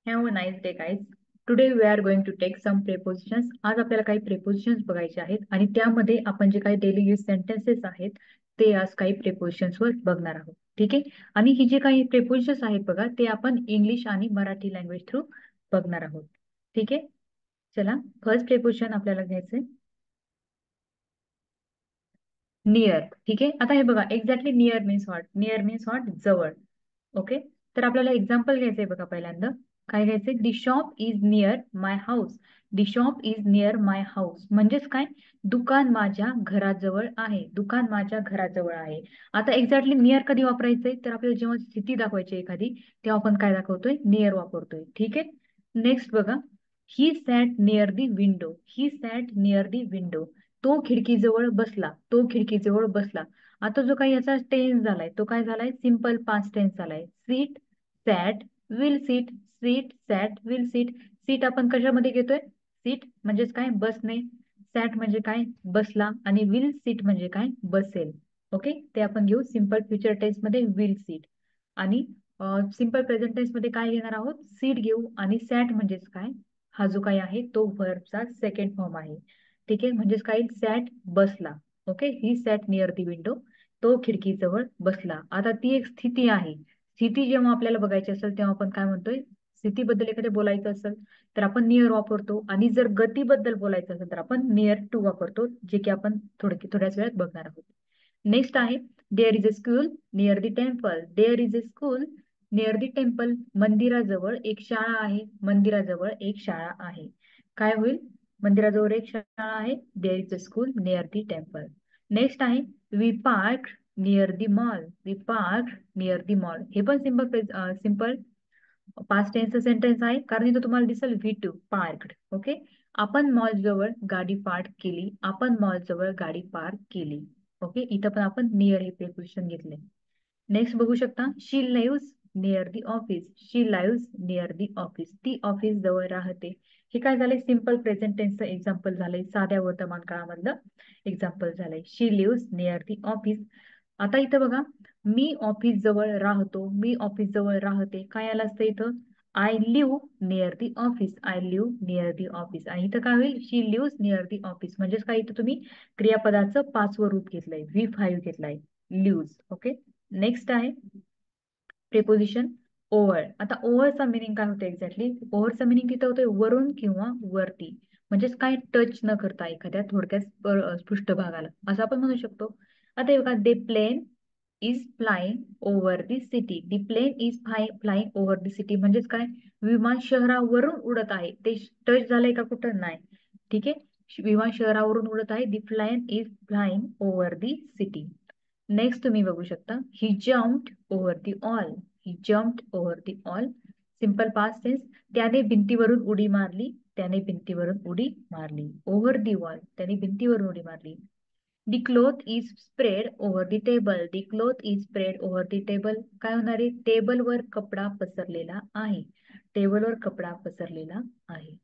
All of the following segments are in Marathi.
Have a nice day, guys. Today we are going to take some prepositions. आज आपल्याला काही prepositions बघायचे आहेत आणि त्यामध्ये आपण जे काही डेली यूज सेंटेन्सेस आहेत ते आज काही prepositions वर बघणार आहोत. ठीक आहे. आणि ही जे काही prepositions आहेत बघा ते आपण इंग्लिश आणि मराठी लँग्वेज थ्रू बघणार आहोत. ठीक आहे. चला फर्स्ट preposition आपल्याला घ्यायचंय नियर. ठीक आहे. आता हे बघा exactly near means what. Near means what, जवळ. ओके. तर आपल्याला एक्झाम्पल घ्यायचंय बघा पहिल्यांदा. काय घ्यायचंय? The shop is near my house. The shop is near my house म्हणजेच काय? दुकान माझ्या घराजवळ आहे. दुकान माझ्या घराजवळ आहे. आता एक्झॅक्टली नियर कधी वापरायचंय? तर आपल्याला जेव्हा स्थिती दाखवायची एखादी तेव्हा आपण काय दाखवतोय? नियर वापरतोय. ठीक आहे. नेक्स्ट बघा. He sat near the window. He sat near the window. तो खिडकीजवळ बसला. तो खिडकीजवळ बसला. आता जो काही याचा टेन्स झालाय तो काय झालाय? सिंपल पास्ट टेन्स झालाय. Sit, sat, will sit. Sit, sat, will sit. Sit आपण कशामध्ये घेतोय? सीट म्हणजेच काय? बसणे. सॅट म्हणजे काय? बसला. आणि विल सीट म्हणजे काय? बसेल. ओके. ते आपण घेऊ सिंपल फ्युचर टेन्स मध्ये विल सीट. आणि सिंपल प्रेझेंट टेन्स मध्ये काय घेणार आहोत? सीट घेऊ. आणि सॅट म्हणजेच काय? हा जो काही आहे तो व्हर्बचा सेकंड फॉर्म आहे. ठीक आहे. म्हणजेच काय? सॅट, बसला. Okay. He sat near the window. तो खिडकीजवळ बसला. आता ती एक स्थिती आहे. स्थिती जेव्हा आपल्याला बघायची असेल तेव्हा आपण काय म्हणतोय? स्थितीबद्दल एखादे बोलायचं असेल तर आपण नियर वापरतो. आणि जर गतीबद्दल बोलायचं असेल तर आपण नियर टू वापरतो, जे की आपण थोड्याच वेळात बघणार आहोत. नेक्स्ट आहे there is a school near the temple. There is a school near the temple. मंदिराजवळ एक शाळा आहे. मंदिराजवळ एक शाळा आहे. काय होईल? मंदिराजवळ एक शाळा आहे. There is a school near the temple. Next आहे we park near the mall. We park near the mall. हे पण सिंपल पास्ट टेन्स सेंटेन्स आहे, कारण इथं तुम्हाला दिसेल व्ही टू पार्क्ड. ओके. आपण मॉल जवळ गाडी पार्क केली. आपण मॉल जवळ गाडी पार्क केली. ओके. इथं पण आपण नियर हे प्रिपोजिशन घेतले. नेक्स्ट बघू शकता she lives near the office. She lives near the office. ती ऑफिस जवळ राहते. हे काय झालंय? सिंपल प्रेझेंट टेन्सचं एक्झाम्पल झालंय. साध्या वर्तमान काळामधलं एक्झाम्पल झालंय. शी लिव्हज नियर दी ऑफिस. आता इथं बघा मी ऑफिस जवळ राहतो. मी ऑफिस जवळ राहते. काय आलं असतं इथं? I live near the office. I live near the office. आणि इथं काय होईल? शी लिव्हज नियर दी ऑफिस म्हणजेच काय? इथं तुम्ही क्रियापदाचं पाचवं रूप घेतलंय. V5 घेतलाय. लिव्हज. ओके. नेक्स्ट आहे प्रेपोजिशन ओव्हर. आता ओव्हरचा मिनिंग काय होतं एक्झॅक्टली? ओव्हरचा मिनिंग तिथं होतोय वरून किंवा वरती. म्हणजेच काय? टच न करता एखाद्या थोडक्यात पृष्ठभागाला असं आपण म्हणू शकतो. आता हे बघा the plane is flying over the city. The plane is flying over the city म्हणजेच काय? विमान शहरावरून उडत आहे. ते टच झालंय का कुठं? नाही. ठीक आहे. विमान शहरावरून उडत आहे. The plane is flying over the city. Next तुम्ही बघू शकता he jumped over the wall. He jumped over the wall. Simple past tense. त्याने भिंतीवरून उडी मारली. त्याने भिंतीवरून उडी मारली. Over the wall. त्याने भिंतीवरून उडी मारली. The cloth is spread over the table. The cloth is spread over the table. काय होणार आहे? टेबलवर कपडा पसरलेला आहे. टेबलवर कपडा पसरलेला आहे.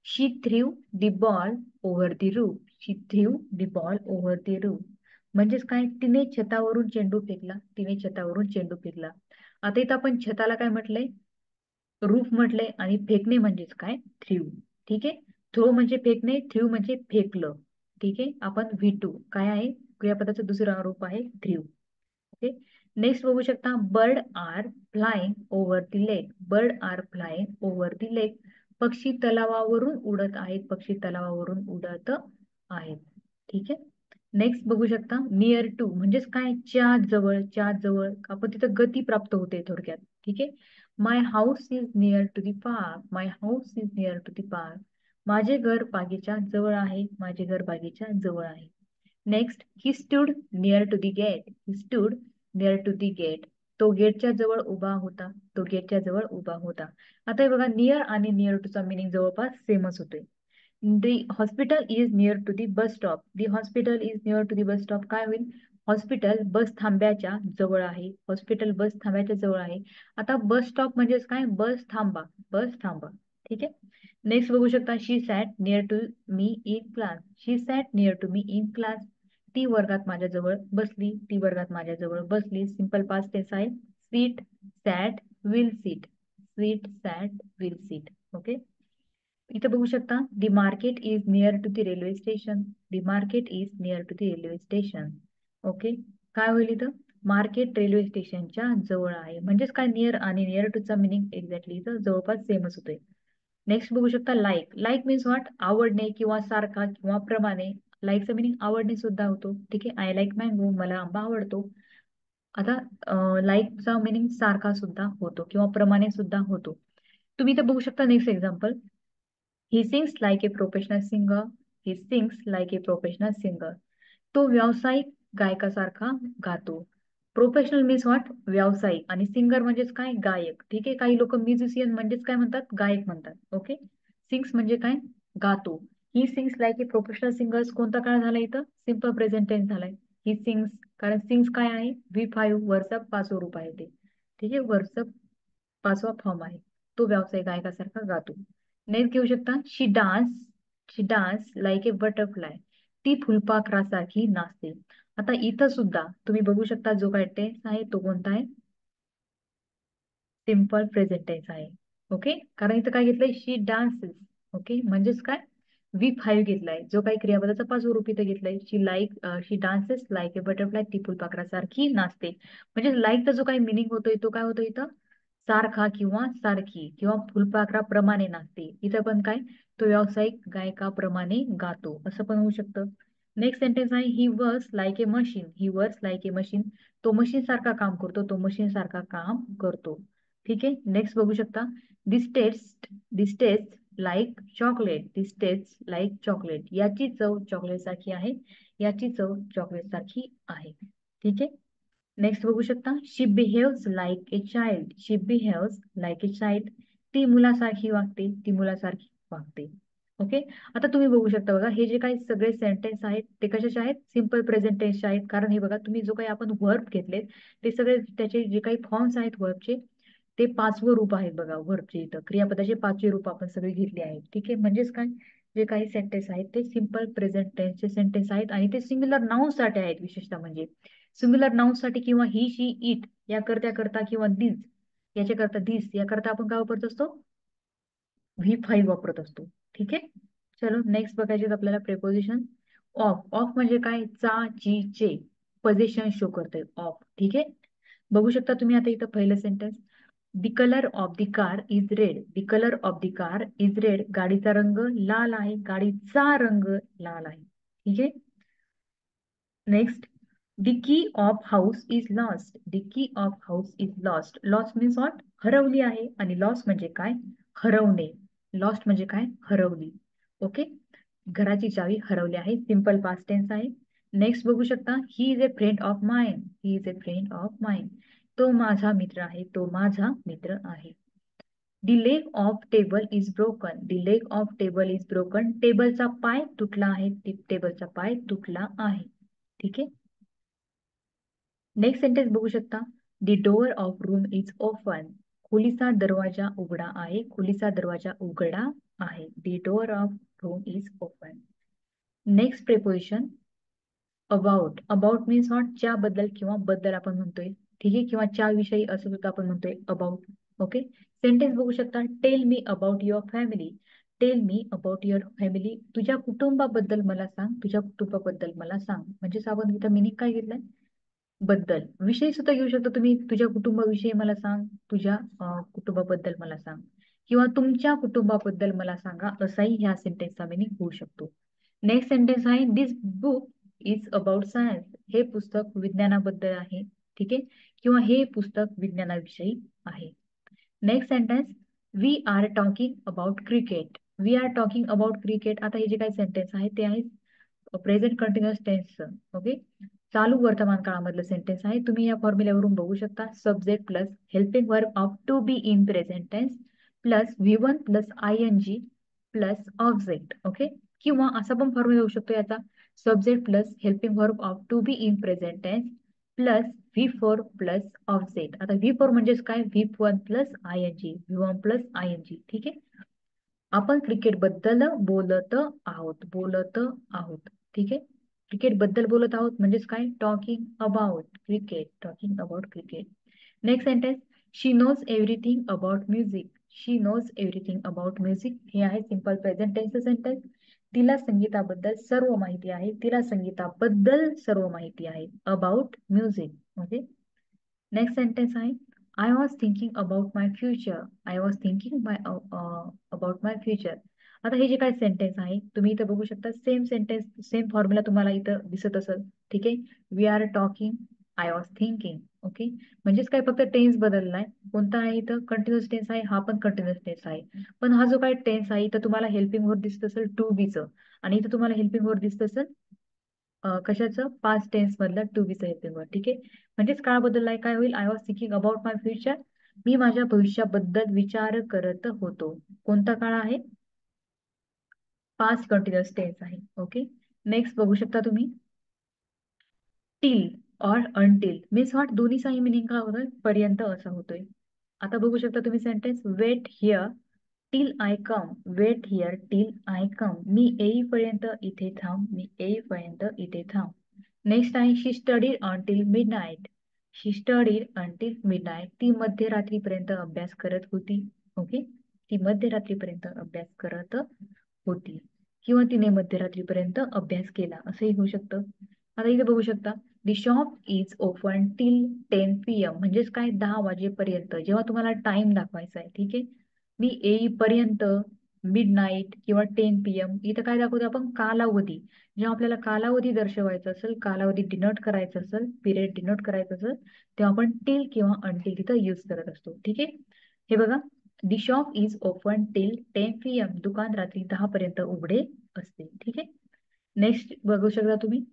She threw the ball over the roof. She threw the ball over the roof. म्हणजेच काय? तिने छतावरून चेंडू फेकला. तिने छतावरून चेंडू फेकला. आता इथं आपण छताला काय म्हटलंय? रूफ म्हटलंय. आणि फेकणे म्हणजेच काय? थ्रीव. ठीक आहे. थ्रो म्हणजे फेकणे. थ्रीव म्हणजे फेकलं. ठीक आहे. आपण V2 काय आहे? क्रियापदाचं दुसरं रूप आहे थ्रीव. ओके. नेक्स्ट बघू शकता bird are flying over the lake. Bird are flying over the lake. पक्षी तलावावरून उडत आहेत. पक्षी तलावावरून उडत आहेत. ठीक आहे. नेक्स्ट बघू शकता नियर टू म्हणजेच काय? च्या जवळ. च्या जवळ आपण तिथं गती प्राप्त होते थोडक्यात. ठीक आहे. My house is near to the park. My house is near to the park. माझे घर बागेच्या जवळ आहे. माझे घर बागेच्या जवळ आहे. Next he stood near to the gate. He stood near to the gate. तो गेटच्या जवळ उभा होता. तो गेटच्या जवळ उभा होता. आता हे बघा नियर आणि नियर टू चा मिनिंग जवळपास सेमच होतोय. The hospital is near to the bus stop. The hospital is near to the bus stop. काय होईल? हॉस्पिटल बस थांब्याच्या जवळ आहे. हॉस्पिटल बस थांब्याच्या जवळ आहे. आता बस स्टॉप म्हणजेच काय? बस थांबा. बस थांबा. ठीक आहे. नेक्स्ट बघू शकता she sat near to me in class. She sat near to me in class. ती वर्गात माझ्याजवळ बसली. ती वर्गात माझ्याजवळ बसली. सिंपल पास्ट टेन्स आहे. Sit, sat, will sit. Sit sat will sit. Okay, इथं बघू शकता the market is near to the railway station. The market is near to the railway station. Okay, काय होईल इथं, मार्केट रेल्वे स्टेशनच्या जवळ आहे. म्हणजेच काय, नियर आणि नियर टूचा मिनिंग एक्झॅक्टली इथं जवळपास सेमच होतोय. नेक्स्ट बघू शकता लाईक. लाईक मीन्स व्हॉट, आवडणे किंवा सारखा किंवा प्रमाणे. लाईकचा मिनिंग आवडणे सुद्धा होतो. ठीक आहे, आय लाईक मँगो, मला आंबा आवडतो. आता लाईकचा मिनिंग सारखा सुद्धा होतो किंवा प्रमाणे सुद्धा होतो. तुम्ही इथं बघू शकता next example. He sings like a professional singer. He sings like a professional singer. तो व्यावसायिक गायकासारखा गातो. प्रोफेशनल मीन्स व्हॉट, व्यावसायिक, आणि सिंगर म्हणजेच काय, गायक. ठीक आहे, काही लोक म्युझिशियन म्हणजेच काय म्हणतात, गायक म्हणतात. ओके, सिंग्स म्हणजे काय, गातो. He sings like a professional singers कोणता काळ झाला इथं, सिम्पल प्रेझेंट टेन्स झालाय. ही सिंग्स, कारण सिंग्स काय आहे, V5 वरचा पाचवं रूप आहे ते. ठीक आहे, वरचं पाचवा फॉर्म आहे. तो व्यावसायिक गायकासारखा गातो. नेक्स्ट घेऊ शकता, शी डान्स लाईक ए बटरफ्लाय. ती फुलपाखरासारखी नाचते. आता इथं सुद्धा तुम्ही बघू शकता जो काय टेन्स आहे तो कोणता आहे, सिम्पल प्रेझेंट टेन्स आहे. ओके, कारण इथं काय घेतलंय, शी डान्सेस. ओके, म्हणजेच काय, V5 घेतलाय. जो काही क्रियापदाचा पाचवं रूप इथं घेतलंय, शी डान्सेस लाईक ए बटरफ्लाय. ती फुलपाखरासारखी नाचते. म्हणजे लाईकचा जो काही मिनिंग होतोय तो काय होतो इथं, सारखा किंवा सारखी किंवा फुलपाखराप्रमाणे नाचते. इथं पण काय, तो व्यावसायिक गायकाप्रमाणे गातो असं पण होऊ शकतं. नेक्स्ट सेंटेन्स आहे, he works like A machine. He works like A machine. तो मशीन सारखा काम करतो. तो मशीन सारखा काम करतो. ठीक आहे, नेक्स्ट बघू शकता, दिस टेस्ट लाईक चॉकलेट. दिस टेस्ट लाईक चॉकलेट. याची चव चॉकलेट सारखी आहे. याची चव चॉकलेट सारखी आहे. ठीक आहे, नेक्स्ट बघू शकता, she behaves like a child. She behaves like a child. ती मुलासारखी वागते. ती मुलासारखी वागते. ओके, आता तुम्ही बघू शकता बघा, हे जे काही सगळे सेंटेन्स आहेत ते कशाचे आहेत, सिम्पल प्रेझेंट टेन्सचे आहेत. कारण हे बघा, तुम्ही जो काही आपण वर्ब घेतलेत ते सगळे, त्याचे जे काही फॉर्म्स आहेत वर्बचे, ते पाचवं रूप आहेत बघा वर्बचे. इथं क्रियापदाचे पाचवे रूप आपण सगळे घेतले आहेत. ठीक आहे, म्हणजेच काय, जे काही सेंटेन्स आहेत ते सिम्पल प्रेझेंट टेन्सचे सेंटेन्स आहेत आणि ते सिंग्युलर नाउन साठी आहेत. विशेषतः म्हणजे सिंग्युलर नाउन साठी किंवा ही, शी, इट या करता किंवा दिस याच्या करता, दिस या करता आपण काय वापरत असतो, V5 वापरत असतो. ठीक आहे, चलो नेक्स्ट बघायचे आपल्याला प्रेपोजिशन. ऑफ. ऑफ म्हणजे काय, चा, ची, चे. पोझिशन शो करते ऑफ. ठीक आहे, बघू शकता तुम्ही आता इथं पहिलं sentence, the colour of the car is red. The colour of the car is red. गाडीचा रंग लाल आहे. गाडीचा रंग लाल आहे. ठीक आहे, next, the key of house is lost. The key of house is lost. Lost means what, हरवली आहे. आणि लॉस म्हणजे काय, हरवणे. लॉस्ट म्हणजे काय, हरवली. ओके, घराची चावी हरवली आहे. सिंपल पास्ट टेन्स आहे. नेक्स्ट बघू शकता, he is a friend of mine. He is a friend of mine. तो माझा मित्र आहे. तो माझा मित्र आहे. The leg of table is broken. The leg of table is broken. टेबलचा पाय तुटला आहे. टेबलचा पाय तुटला आहे. ठीक आहे, नेक्स्ट सेंटेन्स बघू शकता, the door of room is open. खोलीचा दरवाजा उघडा आहे. खोलीचा दरवाजा उघडा आहे. The door of room is open. Next preposition, about. About means what, ज्याबद्दल किंवा बद्दल आपण म्हणतोय. ठीक आहे, किंवा च्या विषयी असं सुद्धा आपण म्हणतोय अबाउट. ओके, सेंटेन्स बघू शकता, tell me about your family. Tell me about your family. तुझ्या कुटुंबाबद्दल मला सांग. तुझ्या कुटुंबाबद्दल मला सांग. म्हणजेच आपण इथं मिनिंग काय घेतलंय, बद्दल. विषय सुद्धा घेऊ शकता तुम्ही, तुझ्या कुटुंबाविषयी मला सांग. तुझ्या कुटुंबाबद्दल मला सांग किंवा तुमच्या कुटुंबाबद्दल मला सांगा, असाही ह्या सेंटेन्सचा मिनिंग होऊ शकतो. नेक्स्ट सेंटेन्स आहे, दिस बुक इज अबाउट सायन्स. हे पुस्तक विज्ञानाबद्दल आहे. ठीक आहे, किंवा हे पुस्तक विज्ञानाविषयी आहे. Next sentence, we are talking about cricket. We are talking about cricket. आता हे जे काही सेंटेन्स आहे ते आहे प्रेझेंट कंटिन्युअस टेन्स. ओके, चालू वर्तमान काळामधलं सेंटेन्स आहे. तुम्ही या फॉर्म्युल्यावरून बघू शकता, subject plus helping verb of to be in present tense plus V1 plus ING plus object. Okay, किंवा असा पण फॉर्म्युला होऊ शकतो याचा, subject plus helping verb of to be in present tense plus V4 plus object. आता V4 म्हणजेच काय, V1 plus ING, V1 plus ING. ठीक आहे, आपण क्रिकेट बद्दल बोलत आहोत. बोलत आहोत. ठीक आहे, क्रिकेट बद्दल बोलत आहोत म्हणजेच काय, talking about cricket. Talking about cricket. Next sentence, she knows everything about music. She knows everything about music हे आहे सिंपल प्रेझेंट टेन्सचं सेंटेन्स. तिला संगीताबद्दल सर्व माहिती आहे. तिला संगीताबद्दल सर्व माहिती आहे. About music. Okay. Next sentence आहे I was thinking about my future. I was thinking about my future. आता हे जे काही सेंटेन्स आहे तुम्ही इथं बघू शकता सेम सेंटेन्स सेम फॉर्म्युला तुम्हाला इथं दिसत असेल. ठीक आहे. We are talking. I was thinking. Okay. म्हणजेच काय फक्त टेन्स बदललाय. कोणता आहे इथं कंटिन्युअस टेन्स आहे. हा पण कंटिन्युअस टेन्स आहे. पण हा जो काही टेन्स आहे इथं तुम्हाला हेल्पिंग वर्ब दिसत असेल टू बीचं आणि इथं तुम्हाला हेल्पिंग वर्ब दिसत असेल कशाचं पास्ट टेन्स मधलं टू बीचं हेल्पिंग वर्ब. ठीक आहे. म्हणजेच काळ बदललाय. काय होईल I was thinking about my future. मी माझ्या भविष्याबद्दल विचार करत होतो. कोणता काळ आहे पास्ट कंटिन्युअस टेन्स आहे. ओके. नेक्स्ट बघू शकता तुम्ही टिल और अनटिल मीन्स व्हॉट दोन्हीचाही मिनिंग काय होतोय पर्यंत असा होतोय. आता बघू शकता तुम्ही sentence wait here till I come. Wait here till I come. मी येईपर्यंत इथे थांब. मी येईपर्यंत इथे थांब. नेक्स्ट आहे शी स्टडीड अंटिल मिडनाईट. शी स्टडीड अंटिल मिडनाईट. ती मध्यरात्रीपर्यंत अभ्यास करत होती. ओके. ती मध्यरात्रीपर्यंत अभ्यास करत होती किंवा तिने मध्यरात्रीपर्यंत अभ्यास केला असंही होऊ शकतं. आता इथे बघू शकता the shop is open till 10 PM म्हणजेच काय 10 वाजेपर्यंत जेव्हा तुम्हाला टाइम दाखवायचा आहे. ठीक आहे. मी येईपर्यंत मिडनाईट किंवा 10 PM इथं काय दाखवतो आपण कालावधी. जेव्हा आपल्याला कालावधी दर्शवायचा असेल कालावधी डिनोट करायचा असेल पिरियड डिनोट करायचं असेल तेव्हा आपण टिल किंवा अनटिल तिथं यूज करत असतो. ठीक आहे. हे बघा the shop is open till 10 PM दुकान रात्री 10 पर्यंत उघडे असते. ठीक आहे. नेक्स्ट बघू शकता तुम्ही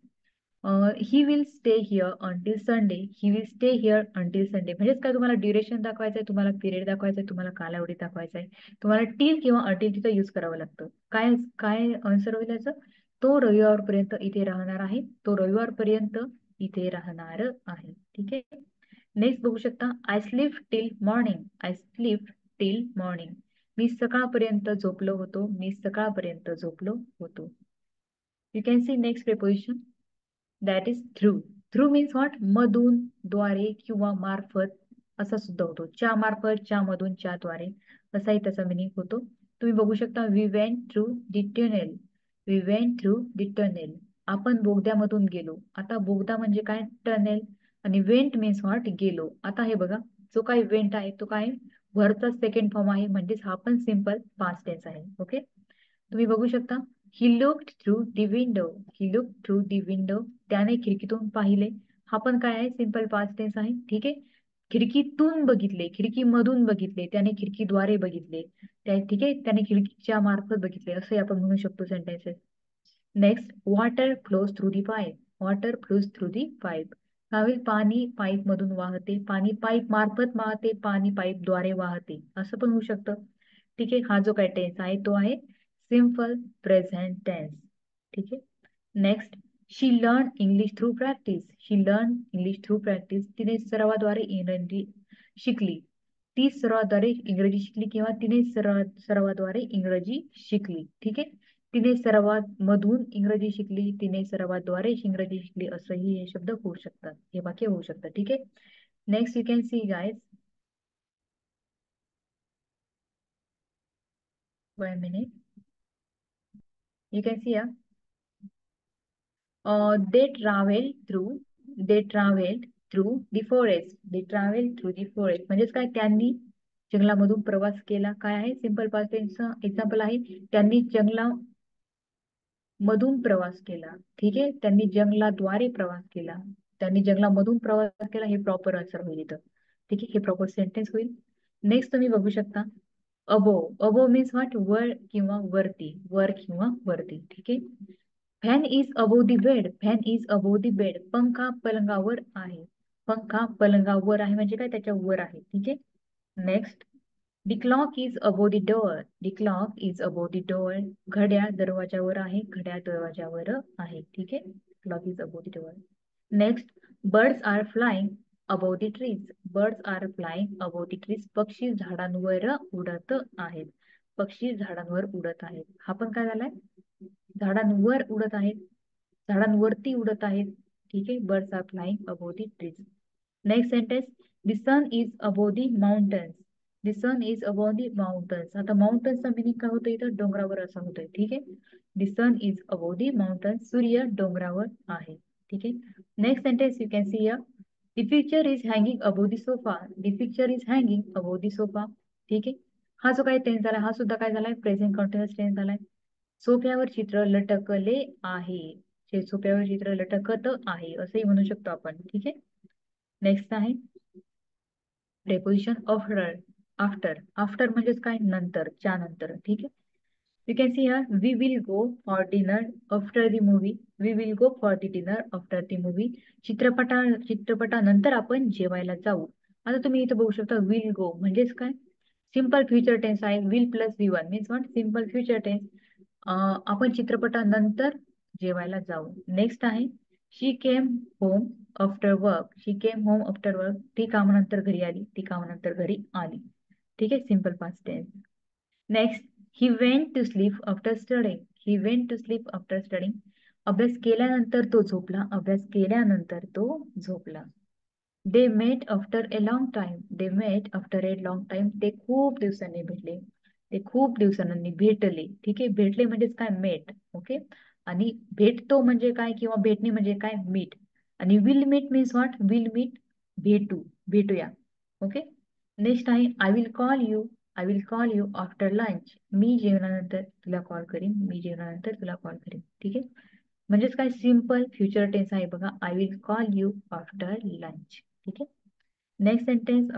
he will stay here until Sunday. He will stay here until Sunday म्हणजेच काय तुम्हाला ड्युरेशन दाखवायचं आहे तुम्हाला पिरियड दाखवायचा आहे तुम्हाला कालावधी दाखवायचा आहे तुम्हाला टिल किंवा अंटिल तिथं यूज करावं लागतं. काय काय आन्सर होईल याचं तो रविवारपर्यंत इथे राहणार आहे. तो रविवारपर्यंत इथे राहणार आहे. ठीक आहे. नेक्स्ट बघू शकता I sleep till morning. I sleep till morning. मी सकाळपर्यंत झोपलो होतो. मी सकाळपर्यंत झोपलो होतो. You can see next preposition that is through. Through means what मधून द्वारे किंवा मार्फत असा सुद्धा होतो. च्या मार्फत च्या मधून च्या द्वारे असाही त्याचा मिनिंग होतो. तुम्ही बघू शकता we went through the tunnel. We went through the tunnel. आपण बोगद्यामधून गेलो. आता बोगदा म्हणजे काय टनेल आणि वेंट मीन्स व्हॉट गेलो. आता हे बघा जो काही वेंट आहे तो काय वरचा सेकंड फॉर्म आहे म्हणजेच हा पण सिंपल पास्ट टेन्स आहे. ओके. तुम्ही बघू शकता he looked through the window. He look through the window. त्याने खिडकीतून पाहिले. हा पण काय आहे सिंपल पास्ट टेन्स आहे. ठीक आहे. खिडकीतून बघितले खिडकीमधून बघितले त्याने खिडकीद्वारे बघितले त्या ठीक आहे त्याने खिडकीच्या मार्फत बघितले असे आपण म्हणू शकतो sentences. Next water flows through the pipe. Water flows through the pipe. काय पाणी पाईप मधून वाहते पाणी पाईप मार्फत वाहते पाणी पाईपद्वारे वाहते असं पण होऊ शकतं. ठीक आहे. हा जो काय टेन्स आहे तो आहे सिंपल प्रेझेंट टेन्स. ठीक आहे. Next she learn English through practice. She learn English through practice. तिने सरावाद्वारे इंग्रजी शिकली. ती सरावाद्वारे इंग्रजी शिकली किंवा तिने सरावाद्वारे इंग्रजी शिकली. ठीक आहे. तिने सरावात मधून इंग्रजी शिकली तिने सरावाद्वारे इंग्रजी शिकली असंही हे शब्द होऊ शकतात हे वाक्य होऊ शकतं. ठीक आहे. Next you can see guys 1 minute. You can see they travel through they traveled through the forest. They traveled through the forest म्हणजेच काय त्यांनी जंगलामधून प्रवास केला. काय आहे सिंपल पास्ट टेन्स एक्झाम्पल आहे त्यांनी जंगलामधून प्रवास केला. ठीक आहे. त्यांनी जंगलाद्वारे प्रवास केला. त्यांनी जंगलामधून प्रवास केला हे प्रॉपर आन्सर होईल इथं. ठीक आहे. हे प्रॉपर सेंटेन्स होईल. नेक्स्ट तुम्ही बघू शकता अबो. अबो मीन्स व्हॉट वर किंवा वरती वर किंवा वरती. ठीक आहे. Fan is above the bed. Fan is above the bed. पंखा पलंगावर आहे. पंखा पलंगावर आहे म्हणजे काय त्याच्या वर आहे. ठीक आहे. Next the clock is above the door. The clock is above the door. घड्याळ दरवाजावर आहे. घड्याळ दरवाजावर आहे. ठीक आहे. Clock is above the door. Next birds are flying above the trees. Birds are flying above the trees. पक्षी झाडांवर उडत आहेत. पक्षी झाडांवर उडत आहेत. हा पण काय झालाय झाडांवर उडत आहेत झाडांवरती उडत आहेत. ठीक आहे. Birds are flying above the trees. Next sentence, the sun is above the mountains. The sun is above the mountains. आता माउंटन्सचा मिनिंग काय होतं इथं? डोंगरावर असा होतोय. ठीक आहे. The sun is above the mountains. सूर्य डोंगरावर आहे. ठीक आहे. Next sentence you can see here, the picture is hanging above the sofa. The picture is hanging above the sofa. ठीक आहे. हा जो काही टेन्स झाला हा सुद्धा काय झालाय? प्रेझेंट कंटिन्युअस टेन्स झालाय. सोफ्यावर चित्र लटकले आहे. सोफ्यावर चित्र लटकत आहे असंही म्हणू शकतो आपण. ठीक आहे. नेक्स्ट आहे प्रेपोजिशन आफ्टर. आफ्टर आफ्टर म्हणजेच काय? नंतर, नंतर. ठीक आहे. You can see here, we will go for dinner after the movie. We will go for the dinner after the movie. चित्रपटानंतर आपण जेवायला जाऊ. आता तुम्ही इथं बघू शकता विल गो म्हणजेच काय? सिंपल फ्युचर टेन्स आहे. Will plus V one means what? Simple future tense. आपण चित्रपटानंतर जेवायला जाऊ. नेक्स्ट आहे she came home after work. She came home after work. ती कामानंतर घरी आली. ती कामानंतर घरी आली. ठीक आहे. Simple past tense. Next, he went to sleep after studying. He went to sleep after studying. अभ्यास केल्यानंतर तो झोपला. अभ्यास केल्यानंतर तो झोपला. They met after a long time. They met after a long time. ते खूप दिवसांनी भेटले. ते खूप दिवसांनी भेटले. ठीक आहे. भेटले म्हणजेच काय? मेट. ओके. आणि भेटतो म्हणजे काय किंवा भेटणे म्हणजे काय? मीट. आणि will meet means what? Will meet, भेटू, भेटूया. ओके. नेक्स्ट आहे I will call you. I will call you after lunch. मी जेवणानंतर तुला कॉल करीन. मी जेवणानंतर तुला कॉल करीन. ठीक आहे. म्हणजेच काय? सिंपल फ्युचर टेन्स आहे बघा. I will call you after lunch. ठीक आहे. Next sentence,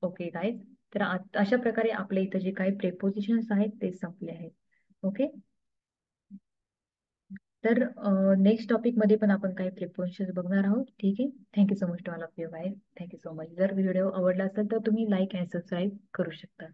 okay guys. तर अशा प्रकारे आपल्या इथं जे काही प्रेपोजिशन्स आहेत ते संपले आहेत. ओके. तर नेक्स्ट टॉपिक मध्ये पण आपण काही प्रिपरेशन बघणार आहोत. ठीक आहे. Thank you so much to all of you guys. Thank you so much. जर व्हिडिओ आवडला असेल तर तुम्ही लाईक आणि सबस्क्राईब करू शकता.